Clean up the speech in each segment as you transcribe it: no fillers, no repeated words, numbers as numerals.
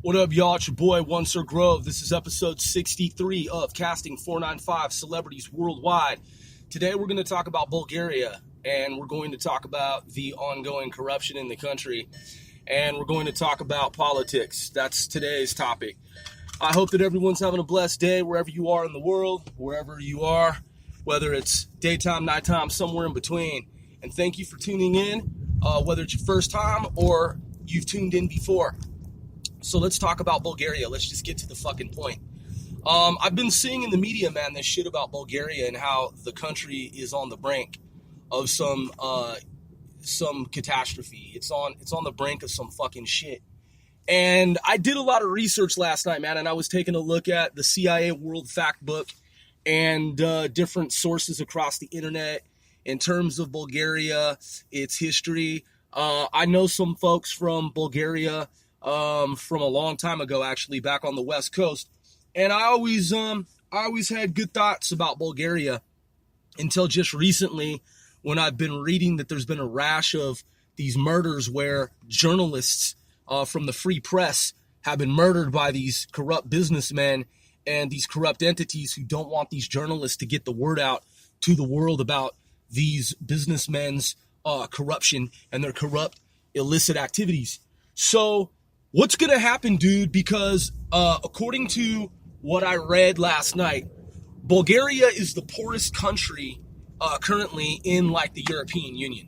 What up, y'all? It's your boy, One Sir Grove. This is episode 63 of Casting 495 Celebrities Worldwide. Today, we're going to talk about Bulgaria, and we're going to talk about the ongoing corruption in the country, and we're going to talk about politics. That's today's topic. I hope that everyone's having a blessed day wherever you are in the world, wherever you are, whether it's daytime, nighttime, somewhere in between. And thank you for tuning in, whether it's your first time or you've tuned in before. So let's talk about Bulgaria. Let's just get to the fucking point. I've been seeing in the media, man, this shit about Bulgaria and how the country is on the brink of some catastrophe. It's on the brink of some fucking shit. And I did a lot of research last night, man, and I was taking a look at the CIA World Fact Book and different sources across the internet in terms of Bulgaria, its history. I know some folks from Bulgaria from a long time ago, actually, back on the West Coast. And I always had good thoughts about Bulgaria until just recently when I've been reading that there's been a rash of these murders where journalists from the free press have been murdered by these corrupt businessmen and these corrupt entities who don't want these journalists to get the word out to the world about these businessmen's corruption and their corrupt, illicit activities. So what's going to happen, dude? Because according to what I read last night, Bulgaria is the poorest country currently in like the European Union.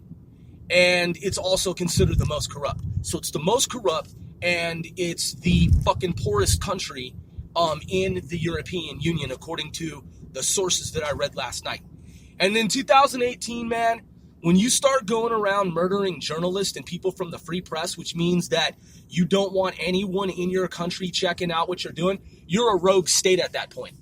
And it's also considered the most corrupt. So it's the most corrupt and it's the fucking poorest country in the European Union, according to the sources that I read last night. And in 2018, man, when you start going around murdering journalists and people from the free press, which means that you don't want anyone in your country checking out what you're doing, you're a rogue state at that point.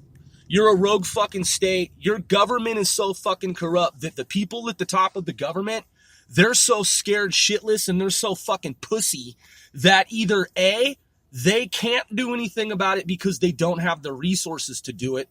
You're a rogue fucking state. Your government is so fucking corrupt that the people at the top of the government, they're so scared shitless and they're so fucking pussy that either A, they can't do anything about it because they don't have the resources to do it,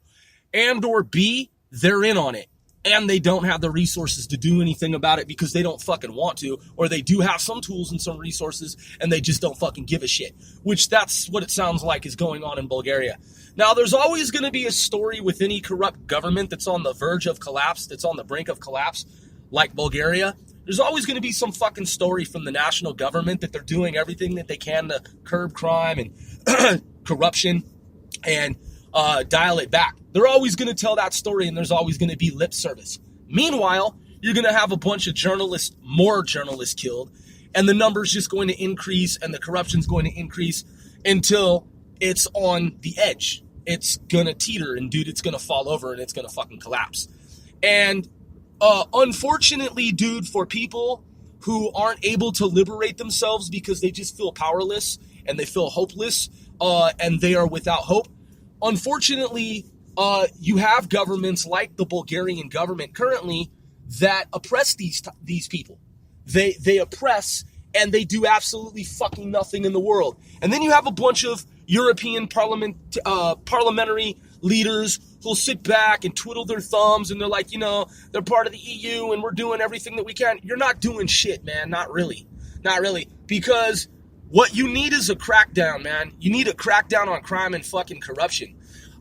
and or B, they're in on it and they don't have the resources to do anything about it because they don't fucking want to, or they do have some tools and some resources and they just don't fucking give a shit, which that's what it sounds like is going on in Bulgaria. Now, there's always going to be a story with any corrupt government that's on the verge of collapse, that's on the brink of collapse, like Bulgaria. There's always going to be some fucking story from the national government that they're doing everything that they can to curb crime and corruption and dial it back. They're always going to tell that story, and there's always going to be lip service. Meanwhile, you're going to have a bunch of more journalists killed, and the number's just going to increase, and the corruption's going to increase until it's on the edge. It's going to teeter, and dude, it's going to fall over, and it's going to fucking collapse. And unfortunately, dude, for people who aren't able to liberate themselves because they just feel powerless and they feel hopeless and they are without hope, unfortunately, you have governments like the Bulgarian government currently that oppress these people. They oppress and they do absolutely fucking nothing in the world. And then you have a bunch of European parliamentary leaders who'll sit back and twiddle their thumbs and they're like, you know, they're part of the EU and we're doing everything that we can. You're not doing shit, man. Not really. Not really. Because what you need is a crackdown, man. You need a crackdown on crime and fucking corruption.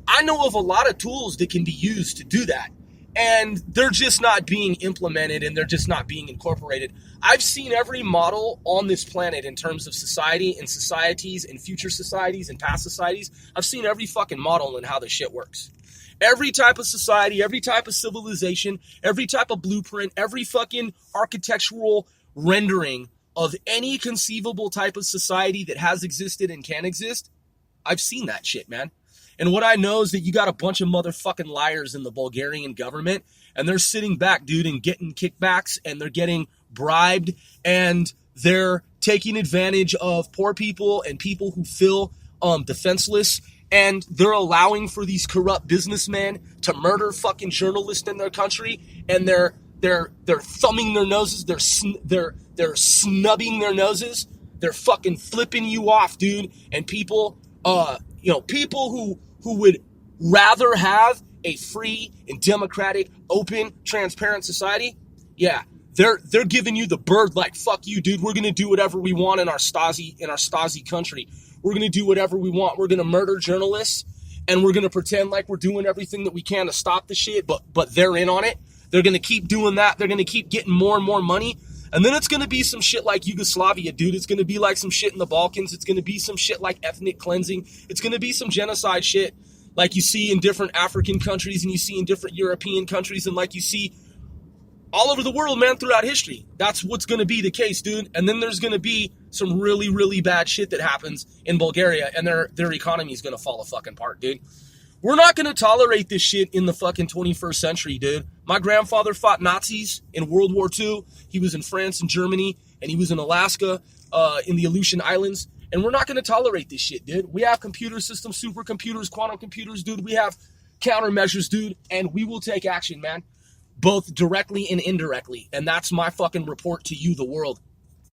I know of a lot of tools that can be used to do that. And they're just not being implemented and they're just not being incorporated. I've seen every model on this planet in terms of society and societies and future societies and past societies. I've seen every fucking model and how this shit works. Every type of society, every type of civilization, every type of blueprint, every fucking architectural rendering of any conceivable type of society that has existed and can exist. I've seen that shit, man. And what I know is that you got a bunch of motherfucking liars in the Bulgarian government, and they're sitting back, dude, and getting kickbacks, and they're getting bribed, and they're taking advantage of poor people and people who feel defenseless, and they're allowing for these corrupt businessmen to murder fucking journalists in their country, and they're thumbing their noses, they're snubbing their noses, they're fucking flipping you off, dude, and people, people who would rather have a free and democratic, open, transparent society, yeah, they're giving you the bird like, fuck you, dude. We're gonna do whatever we want in our Stasi country. We're going to do whatever we want. We're going to murder journalists, and we're going to pretend like we're doing everything that we can to stop the shit, but they're in on it. They're going to keep doing that. They're going to keep getting more and more money. And then it's going to be some shit like Yugoslavia, dude. It's going to be like some shit in the Balkans. It's going to be some shit like ethnic cleansing. It's going to be some genocide shit like you see in different African countries and you see in different European countries and like you see all over the world, man, throughout history. That's what's going to be the case, dude. And then there's going to be some really, really bad shit that happens in Bulgaria, and their economy is going to fall fucking apart, dude. We're not going to tolerate this shit in the fucking 21st century, dude. My grandfather fought Nazis in World War II. He was in France and Germany, and he was in Alaska, in the Aleutian Islands. And we're not going to tolerate this shit, dude. We have computer systems, supercomputers, quantum computers, dude. We have countermeasures, dude, and we will take action, man. Both directly and indirectly. And that's my fucking report to you, the world.